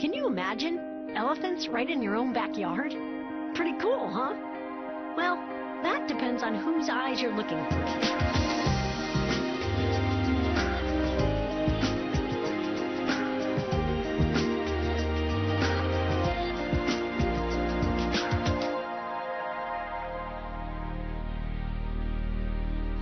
Can you imagine? Elephants right in your own backyard? Pretty cool, huh? Well, that depends on whose eyes you're looking through.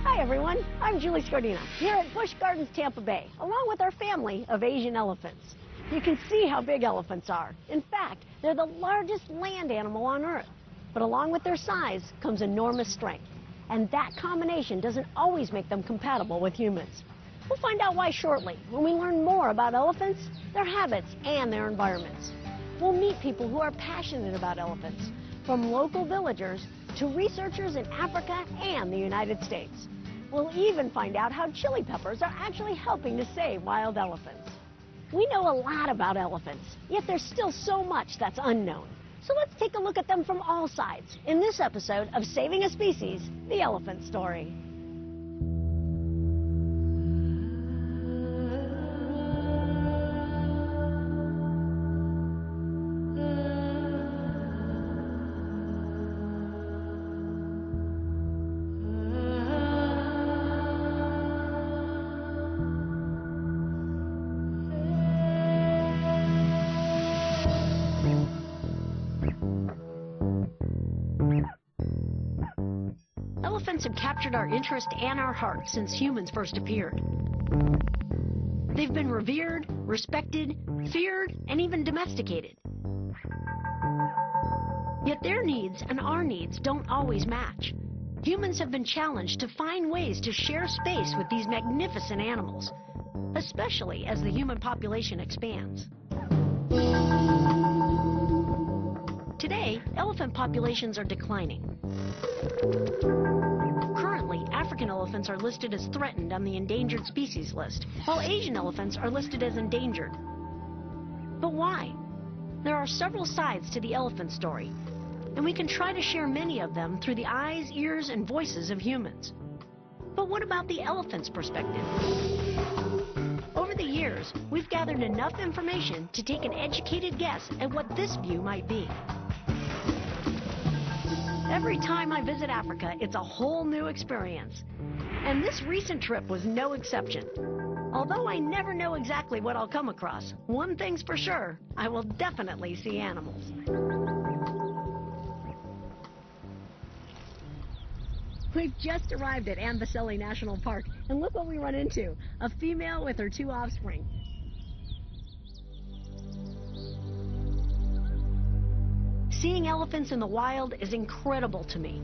Hi everyone, I'm Julie Scardina here at Busch Gardens, Tampa Bay, along with our family of Asian elephants. You can see how big elephants are. In fact, they're the largest land animal on Earth. But along with their size comes enormous strength. And that combination doesn't always make them compatible with humans. We'll find out why shortly when we learn more about elephants, their habits, and their environments. We'll meet people who are passionate about elephants, from local villagers to researchers in Africa and the United States. We'll even find out how chili peppers are actually helping to save wild elephants. We know a lot about elephants, yet there's still so much that's unknown. So let's take a look at them from all sides in this episode of Saving a Species, The Elephant Story. Elephants have captured our interest and our hearts since humans first appeared. They've been revered, respected, feared, and even domesticated. Yet their needs and our needs don't always match. Humans have been challenged to find ways to share space with these magnificent animals, especially as the human population expands. Today, elephant populations are declining. Currently, African elephants are listed as threatened on the endangered species list, while Asian elephants are listed as endangered. But why? There are several sides to the elephant story, and we can try to share many of them through the eyes, ears, and voices of humans. But what about the elephant's perspective? Over the years, we've gathered enough information to take an educated guess at what this view might be. Every time I visit Africa, it's a whole new experience. And this recent trip was no exception. Although I never know exactly what I'll come across, one thing's for sure, I will definitely see animals. We've just arrived at Amboseli National Park, and look what we run into, a female with her 2 offspring. Seeing elephants in the wild is incredible to me.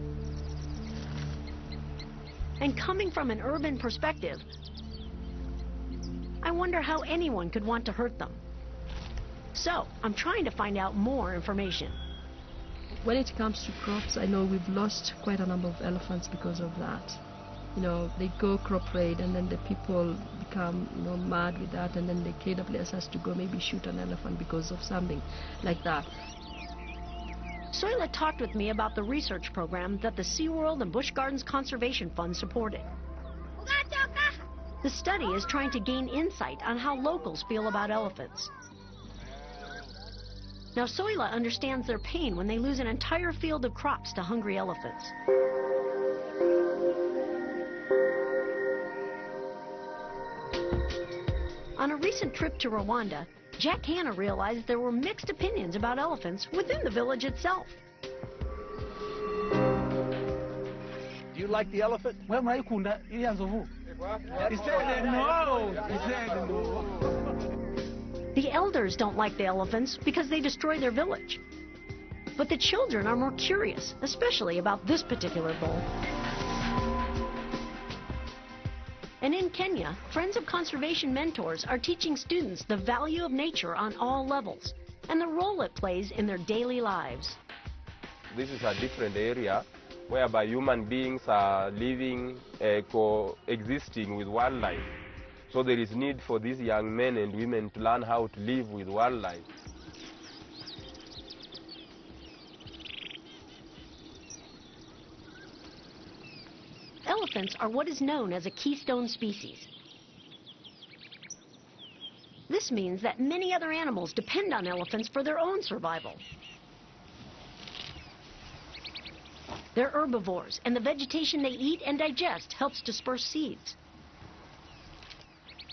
And coming from an urban perspective, I wonder how anyone could want to hurt them. So, I'm trying to find out more information. When it comes to crops, I know we've lost quite a number of elephants because of that. You know, they go crop raid and then the people become, mad with that, and then the KWS has to go maybe shoot an elephant because of something like that. Soila talked with me about the research program that the SeaWorld and Busch Gardens Conservation Fund supported. The study is trying to gain insight on how locals feel about elephants. Now, Soila understands their pain when they lose an entire field of crops to hungry elephants. On a recent trip to Rwanda, Jack Hanna realized there were mixed opinions about elephants within the village itself. Do you like the elephant? He said no. He said no. The elders don't like the elephants because they destroy their village. But the children are more curious, especially about this particular bull. And in Kenya, Friends of Conservation mentors are teaching students the value of nature on all levels and the role it plays in their daily lives. This is a different area whereby human beings are living, coexisting with wildlife. So there is need for these young men and women to learn how to live with wildlife. Elephants are what is known as a keystone species. This means that many other animals depend on elephants for their own survival. They're herbivores, and the vegetation they eat and digest helps disperse seeds.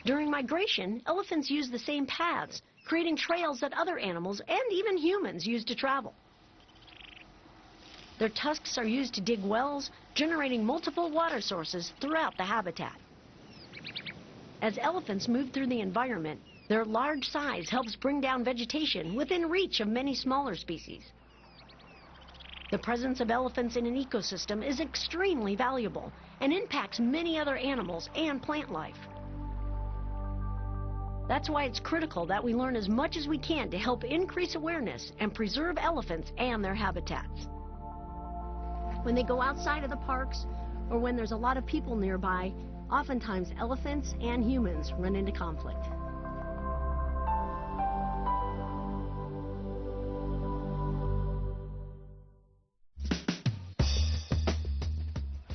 During migration, elephants use the same paths, creating trails that other animals and even humans use to travel. Their tusks are used to dig wells, generating multiple water sources throughout the habitat. As elephants move through the environment, their large size helps bring down vegetation within reach of many smaller species. The presence of elephants in an ecosystem is extremely valuable and impacts many other animals and plant life. That's why it's critical that we learn as much as we can to help increase awareness and preserve elephants and their habitats. When they go outside of the parks or when there's a lot of people nearby, oftentimes elephants and humans run into conflict.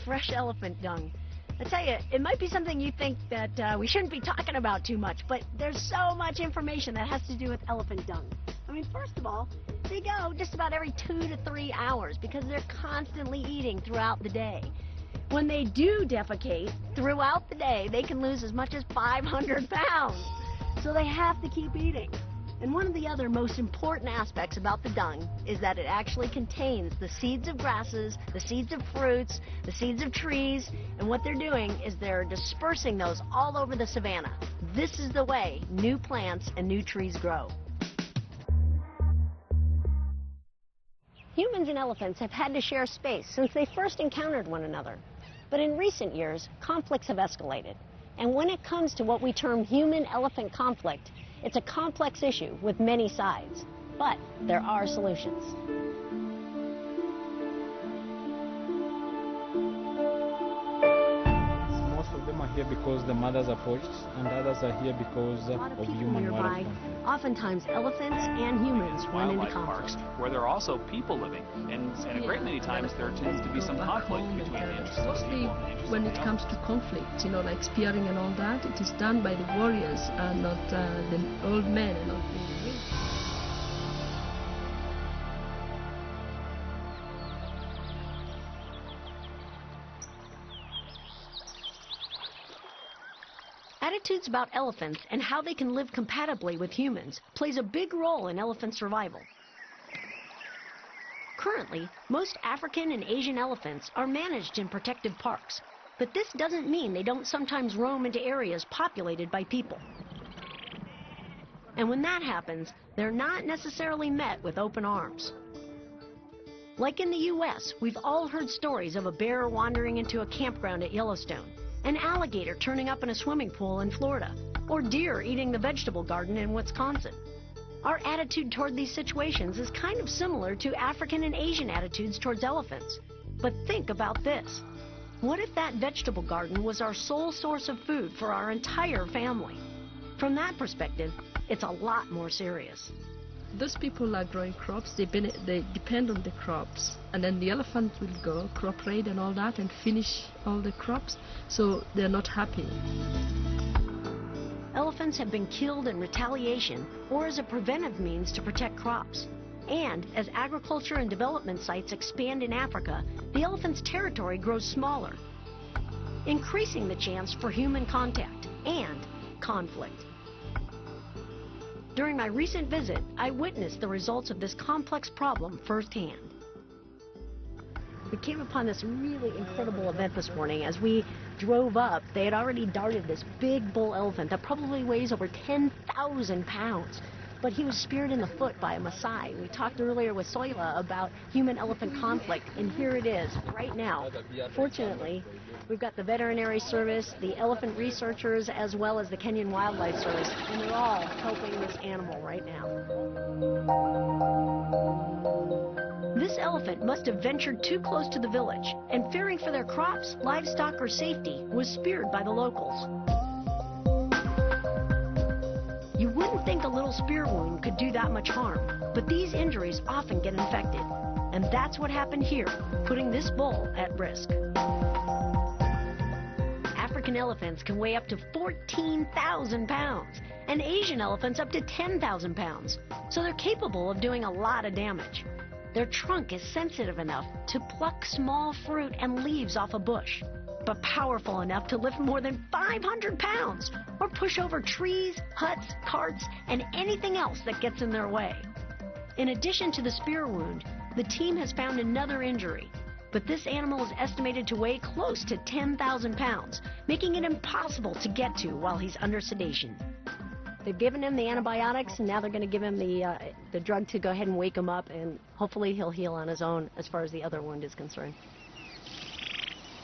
Fresh elephant dung. I tell you, it might be something you think that we shouldn't be talking about too much, but there's so much information that has to do with elephant dung. I mean, first of all, they go just about every 2 to 3 hours because they're constantly eating throughout the day. When they do defecate throughout the day, they can lose as much as 500 pounds. So they have to keep eating. And one of the other most important aspects about the dung is that it actually contains the seeds of grasses, the seeds of fruits, the seeds of trees, and what they're doing is they're dispersing those all over the savanna. This is the way new plants and new trees grow. Humans and elephants have had to share space since they first encountered one another. But in recent years, conflicts have escalated. And when it comes to what we term human-elephant conflict, it's a complex issue with many sides. But there are solutions. Most of them are here because the mothers are poached, and others are here because A lot of of people human nearby. wildlife. Oftentimes, elephants and humans run into Wildlife conflict. parks where there are also people living, and a great many times there tends to be some conflict between the interests of Mostly people and the interests when of it the comes to conflict, like spearing and all that, it is done by the warriors and not the old men and not the youth. Attitudes about elephants and how they can live compatibly with humans plays a big role in elephant survival. Currently, most African and Asian elephants are managed in protective parks, but this doesn't mean they don't sometimes roam into areas populated by people. And when that happens, they're not necessarily met with open arms. Like in the U.S., we've all heard stories of a bear wandering into a campground at Yellowstone, an alligator turning up in a swimming pool in Florida, or deer eating the vegetable garden in Wisconsin. Our attitude toward these situations is kind of similar to African and Asian attitudes towards elephants. But think about this. What if that vegetable garden was our sole source of food for our entire family? From that perspective, it's a lot more serious. Those people are growing crops, they depend on the crops, and then the elephant will go crop raid and all that and finish all the crops, so they're not happy. Elephants have been killed in retaliation or as a preventive means to protect crops. And as agriculture and development sites expand in Africa, the elephant's territory grows smaller, increasing the chance for human contact and conflict. During my recent visit, I witnessed the results of this complex problem firsthand. We came upon this really incredible event this morning. As we drove up, they had already darted this big bull elephant that probably weighs over 10,000 pounds. But he was speared in the foot by a Maasai. We talked earlier with Soila about human-elephant conflict, and here it is right now. Fortunately, we've got the veterinary service, the elephant researchers, as well as the Kenyan Wildlife Service, and they're all helping this animal right now. This elephant must have ventured too close to the village, and fearing for their crops, livestock, or safety, was speared by the locals. You wouldn't think a little spear wound could do that much harm, but these injuries often get infected. And that's what happened here, putting this bull at risk. African African elephants can weigh up to 14,000 pounds, and Asian elephants up to 10,000 pounds, so they're capable of doing a lot of damage. Their trunk is sensitive enough to pluck small fruit and leaves off a bush, but powerful enough to lift more than 500 pounds or push over trees, huts, carts, and anything else that gets in their way. In addition to the spear wound, the team has found another injury, but this animal is estimated to weigh close to 10,000 pounds, making it impossible to get to while he's under sedation. They've given him the antibiotics, and now they're going to give him the drug to go ahead and wake him up, and hopefully he'll heal on his own as far as the other wound is concerned.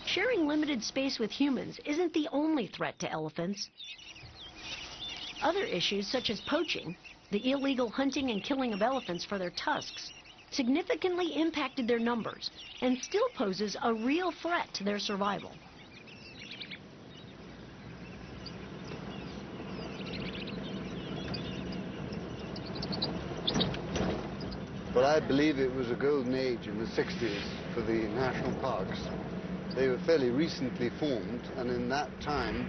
Sharing limited space with humans isn't the only threat to elephants. Other issues, such as poaching, the illegal hunting and killing of elephants for their tusks, significantly impacted their numbers and still poses a real threat to their survival. Well, I believe it was a golden age in the 60s for the national parks. They were fairly recently formed, and in that time,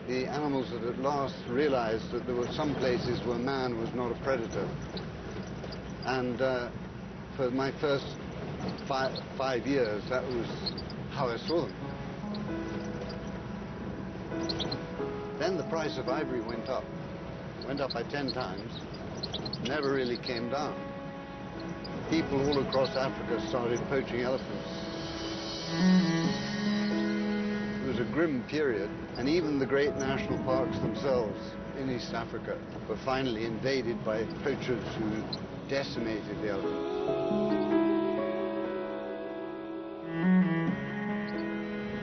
the animals had at last realized that there were some places where man was not a predator. And for my first five years, that was how I saw them. Then the price of ivory went up by 10 times, never really came down. People all across Africa started poaching elephants. It was a grim period, and even the great national parks themselves in East Africa were finally invaded by poachers who decimated the elephants.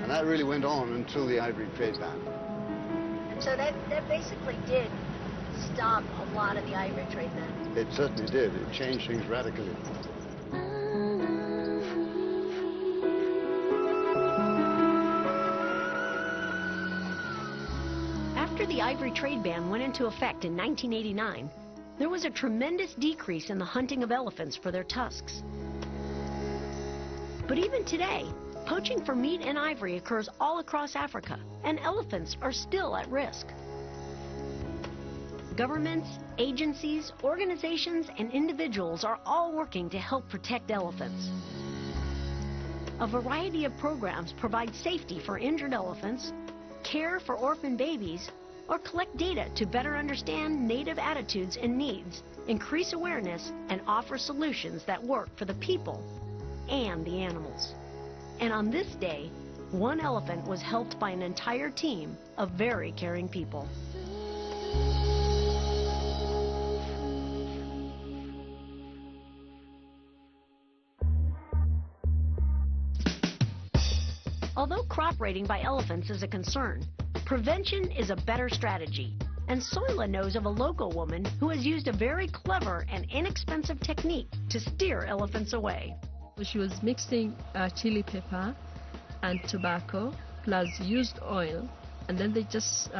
And that really went on until the ivory trade ban. So that basically did stop a lot of the ivory trade then. It certainly did. It changed things radically. After the ivory trade ban went into effect in 1989, there was a tremendous decrease in the hunting of elephants for their tusks. But even today, poaching for meat and ivory occurs all across Africa, and elephants are still at risk. Governments, agencies, organizations, and individuals are all working to help protect elephants. A variety of programs provide safety for injured elephants, care for orphan babies, or collect data to better understand native attitudes and needs, increase awareness, and offer solutions that work for the people and the animals. And on this day, one elephant was helped by an entire team of very caring people. Although crop raiding by elephants is a concern, prevention is a better strategy. And Soila knows of a local woman who has used a very clever and inexpensive technique to steer elephants away. She was mixing chili pepper and tobacco plus used oil, and then they just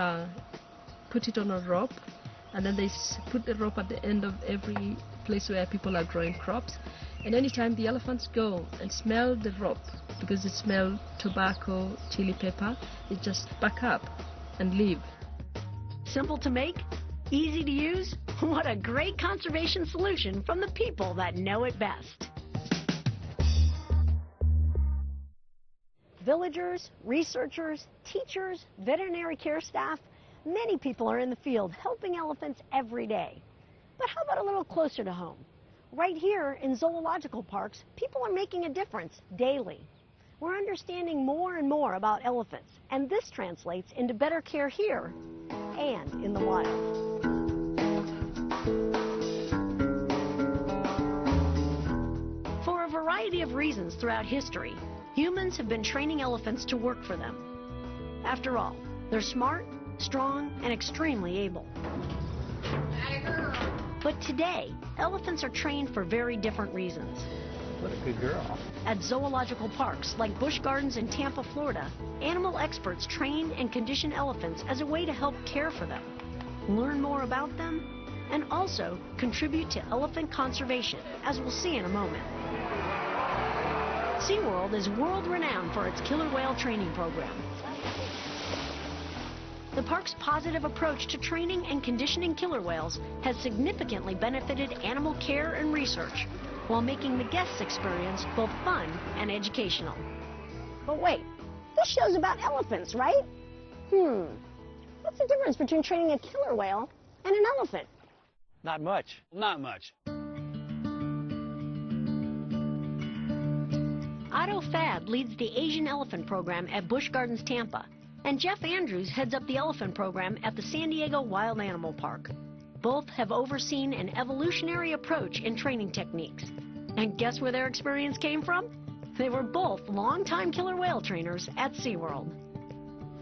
put it on a rope, and then they put the rope at the end of every place where people are growing crops. And anytime the elephants go and smell the rope, because it smells tobacco, chili pepper, they just back up and leave. Simple to make, easy to use. What a great conservation solution from the people that know it best. Villagers, researchers, teachers, veterinary care staff, many people are in the field helping elephants every day. But how about a little closer to home? Right here in zoological parks, people are making a difference daily. We're understanding more and more about elephants, and this translates into better care here and in the wild. For a variety of reasons throughout history, humans have been training elephants to work for them. After all, they're smart, strong, and extremely able. But today, elephants are trained for very different reasons. What a good girl. At zoological parks like Busch Gardens in Tampa, Florida, animal experts train and condition elephants as a way to help care for them, learn more about them, and also contribute to elephant conservation, as we'll see in a moment. SeaWorld is world-renowned for its killer whale training program. The park's positive approach to training and conditioning killer whales has significantly benefited animal care and research, while making the guests' experience both fun and educational. But wait, this show's about elephants, right? What's the difference between training a killer whale and an elephant? Not much. Not much. Otto Fad leads the Asian Elephant Program at Busch Gardens Tampa, and Jeff Andrews heads up the Elephant Program at the San Diego Wild Animal Park. Both have overseen an evolutionary approach in training techniques. And guess where their experience came from? They were both longtime killer whale trainers at SeaWorld.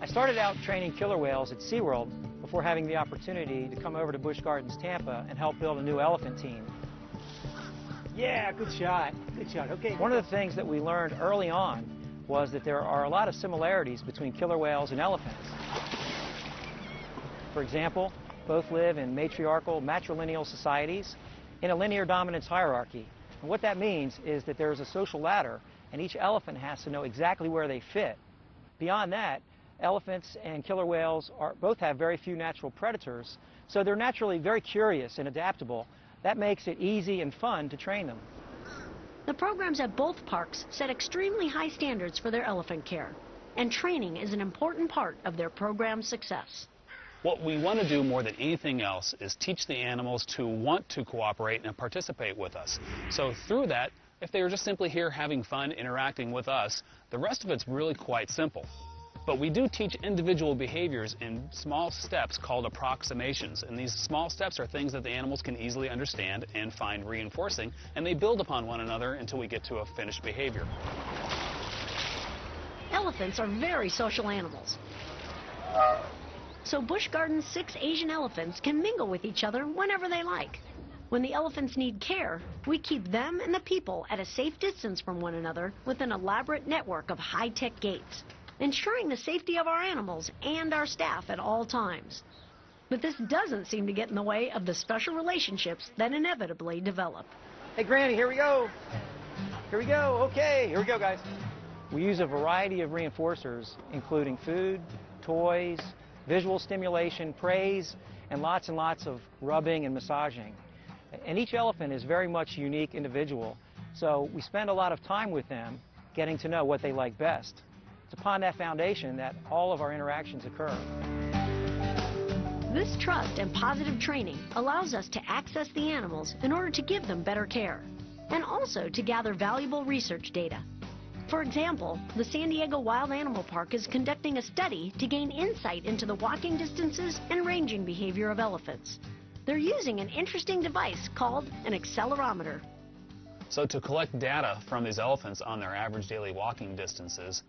I started out training killer whales at SeaWorld before having the opportunity to come over to Busch Gardens Tampa and help build a new elephant team. Yeah, good shot. Good shot. Okay. One of the things that we learned early on was that there are a lot of similarities between killer whales and elephants. For example, both live in matriarchal, matrilineal societies in a linear dominance hierarchy. And what that means is that there's a social ladder, and each elephant has to know exactly where they fit. Beyond that, elephants and killer whales both have very few natural predators, so they're naturally very curious and adaptable. That makes it easy and fun to train them. The programs at both parks set extremely high standards for their elephant care, and training is an important part of their program's success. What we want to do more than anything else is teach the animals to want to cooperate and participate with us. So through that, if they are just simply here having fun, interacting with us, the rest of it's really quite simple. But we do teach individual behaviors in small steps called approximations. And these small steps are things that the animals can easily understand and find reinforcing, and they build upon one another until we get to a finished behavior. Elephants are very social animals. So Busch Gardens' 6 Asian elephants can mingle with each other whenever they like. When the elephants need care, we keep them and the people at a safe distance from one another with an elaborate network of high-tech gates, ensuring the safety of our animals and our staff at all times. But this doesn't seem to get in the way of the special relationships that inevitably develop. Hey, Granny, here we go. Here we go. Okay, here we go, guys. We use a variety of reinforcers, including food, toys, visual stimulation, praise, and lots of rubbing and massaging. And each elephant is very much a unique individual, so we spend a lot of time with them getting to know what they like best. It's upon that foundation that all of our interactions occur. This trust and positive training allows us to access the animals in order to give them better care, and also to gather valuable research data. For example, the San Diego Wild Animal Park is conducting a study to gain insight into the walking distances and ranging behavior of elephants. They're using an interesting device called an accelerometer. So to collect data from these elephants on their average daily walking distances,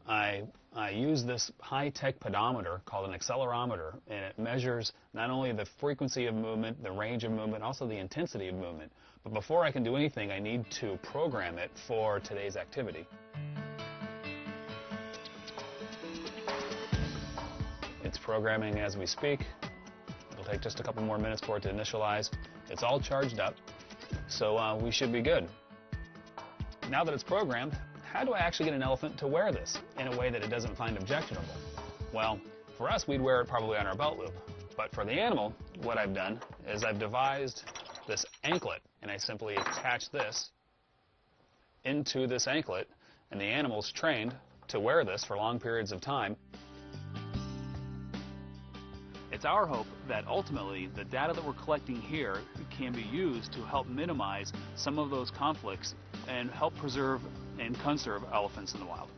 I use this high-tech pedometer called an accelerometer, and it measures not only the frequency of movement, the range of movement, also the intensity of movement. But before I can do anything, I need to program it for today's activity. It's programming as we speak. It'll take just a couple more minutes for it to initialize. It's all charged up, so we should be good. Now that it's programmed, how do I actually get an elephant to wear this in a way that it doesn't find objectionable? Well, for us, we'd wear it probably on our belt loop. But for the animal, what I've done is I've devised this anklet, and I simply attach this into this anklet, and the animal's trained to wear this for long periods of time. It's our hope that ultimately the data that we're collecting here can be used to help minimize some of those conflicts and help preserve and conserve elephants in the wild.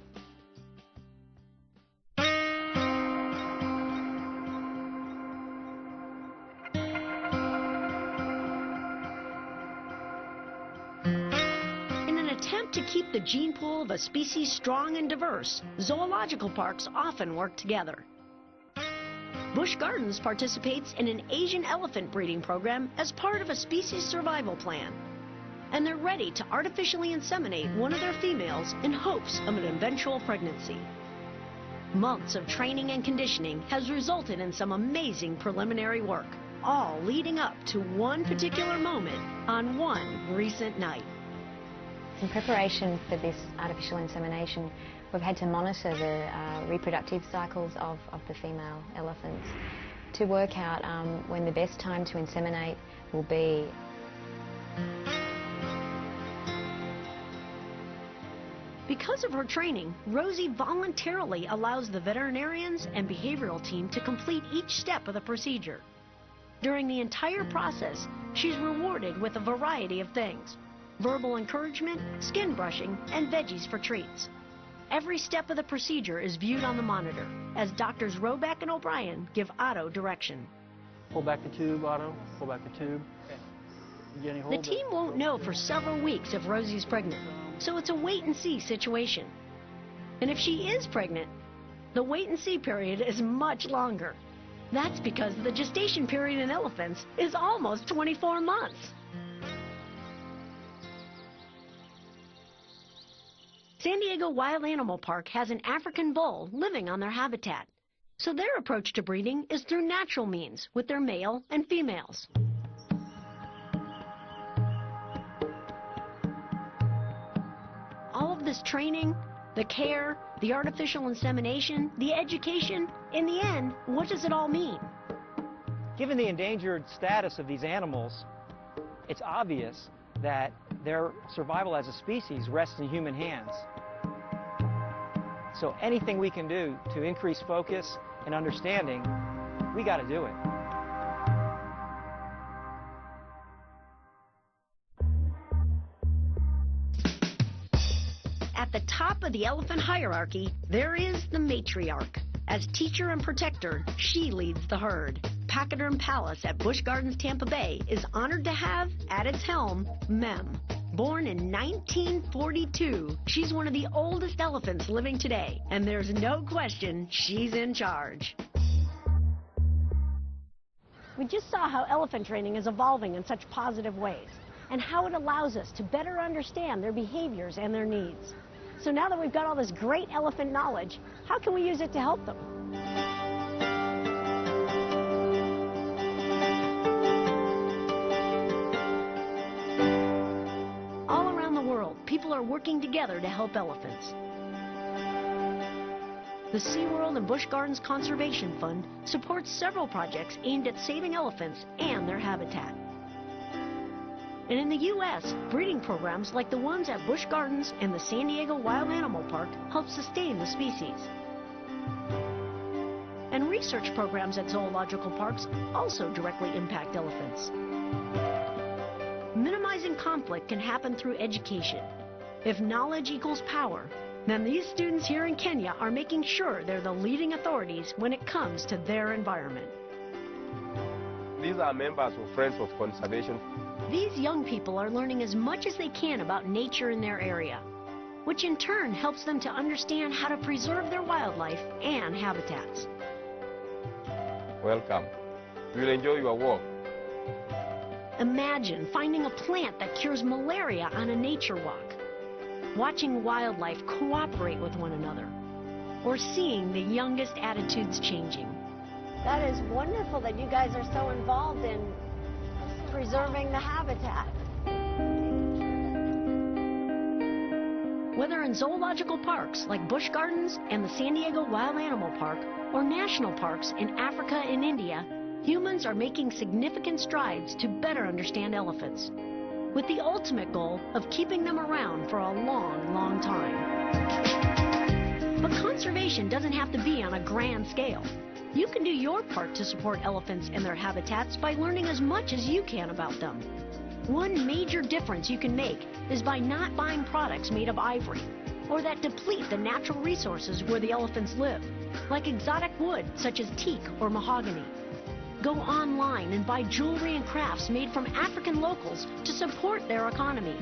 In an attempt to keep the gene pool of a species strong and diverse, zoological parks often work together. Busch Gardens participates in an Asian elephant breeding program as part of a species survival plan. And they're ready to artificially inseminate one of their females in hopes of an eventual pregnancy. Months of training and conditioning has resulted in some amazing preliminary work, all leading up to one particular moment on one recent night. In preparation for this artificial insemination, We've had to monitor the reproductive cycles of the female elephants to work out when the best time to inseminate will be. Because of her training, Rosie voluntarily allows the veterinarians and behavioral team to complete each step of the procedure. During the entire process, she's rewarded with a variety of things: verbal encouragement, skin brushing, and veggies for treats. Every step of the procedure is viewed on the monitor as Doctors Roback and O'Brien give Otto direction. Pull back the tube, Otto. Pull back the tube. Jenny, hold The team won't know for several weeks if Rosie's pregnant, so it's a wait-and-see situation. And if she is pregnant, the wait-and-see period is much longer. That's because the gestation period in elephants is almost 24 months. San Diego Wild Animal Park has an African bull living on their habitat, so their approach to breeding is through natural means with their male and females. All of this training, the care, the artificial insemination, the education, in the end, what does it all mean? Given the endangered status of these animals, it's obvious that their survival as a species rests in human hands. So anything we can do to increase focus and understanding, we got to do it. At the top of the elephant hierarchy, there is the matriarch. As teacher and protector, she leads the herd. Pachyderm Palace at Busch Gardens, Tampa Bay is honored to have, at its helm, Mem. Born in 1942, she's one of the oldest elephants living today, and there's no question she's in charge. We just saw how elephant training is evolving in such positive ways, and how it allows us to better understand their behaviors and their needs. So now that we've got all this great elephant knowledge, how can we use it to help them? All around the world, people are working together to help elephants. The SeaWorld and Busch Gardens Conservation Fund supports several projects aimed at saving elephants and their habitat. And in the U.S., breeding programs like the ones at Busch Gardens and the San Diego Wild Animal Park help sustain the species. And research programs at zoological parks also directly impact elephants. Minimizing conflict can happen through education. If knowledge equals power, then these students here in Kenya are making sure they're the leading authorities when it comes to their environment. These are members of Friends of Conservation. These young people are learning as much as they can about nature in their area, which in turn helps them to understand how to preserve their wildlife and habitats. Welcome. You'll enjoy your walk. Imagine finding a plant that cures malaria on a nature walk, watching wildlife cooperate with one another, or seeing the youngest attitudes changing. That is wonderful that you guys are so involved in preserving the habitat. Whether in zoological parks like Busch Gardens and the San Diego Wild Animal Park, or national parks in Africa and India, humans are making significant strides to better understand elephants, with the ultimate goal of keeping them around for a long, long time. But conservation doesn't have to be on a grand scale. You can do your part to support elephants and their habitats by learning as much as you can about them. One major difference you can make is by not buying products made of ivory or that deplete the natural resources where the elephants live, like exotic wood such as teak or mahogany. Go online and buy jewelry and crafts made from African locals to support their economy.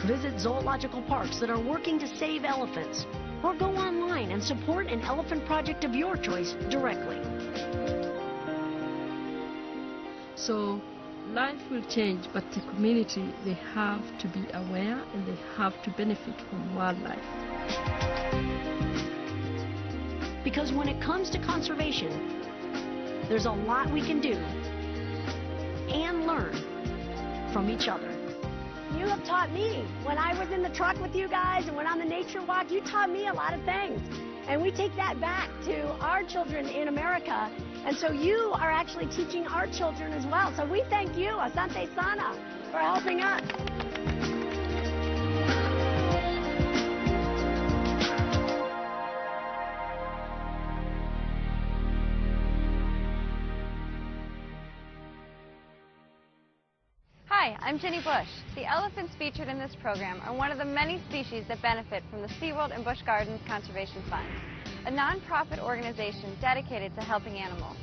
Visit zoological parks that are working to save elephants, or go online and support an elephant project of your choice directly. So life will change, but the community, they have to be aware and they have to benefit from wildlife. Because when it comes to conservation, there's a lot we can do and learn from each other. you have taught me. When I was in the truck with you guys and went on the nature walk, you taught me a lot of things. And we take that back to our children in America. And so you are actually teaching our children as well. So we thank you, Asante Sana, for helping us. Hi, I'm Jenny Bush. The elephants featured in this program are one of the many species that benefit from the SeaWorld and Busch Gardens Conservation Fund, a non-profit organization dedicated to helping animals.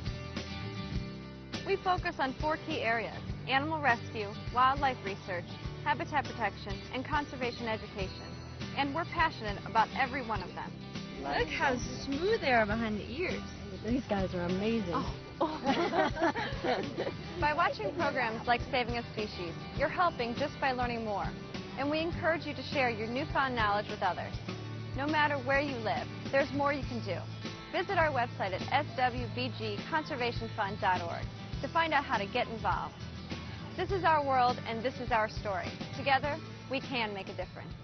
We focus on 4 key areas: animal rescue, wildlife research, habitat protection, and conservation education. And we're passionate about every one of them. Look how smooth they are behind the ears. These guys are amazing. By watching programs like Saving a Species, you're helping just by learning more. And we encourage you to share your newfound knowledge with others. No matter where you live, there's more you can do. Visit our website at swbgconservationfund.org to find out how to get involved. This is our world and this is our story. Together, we can make a difference.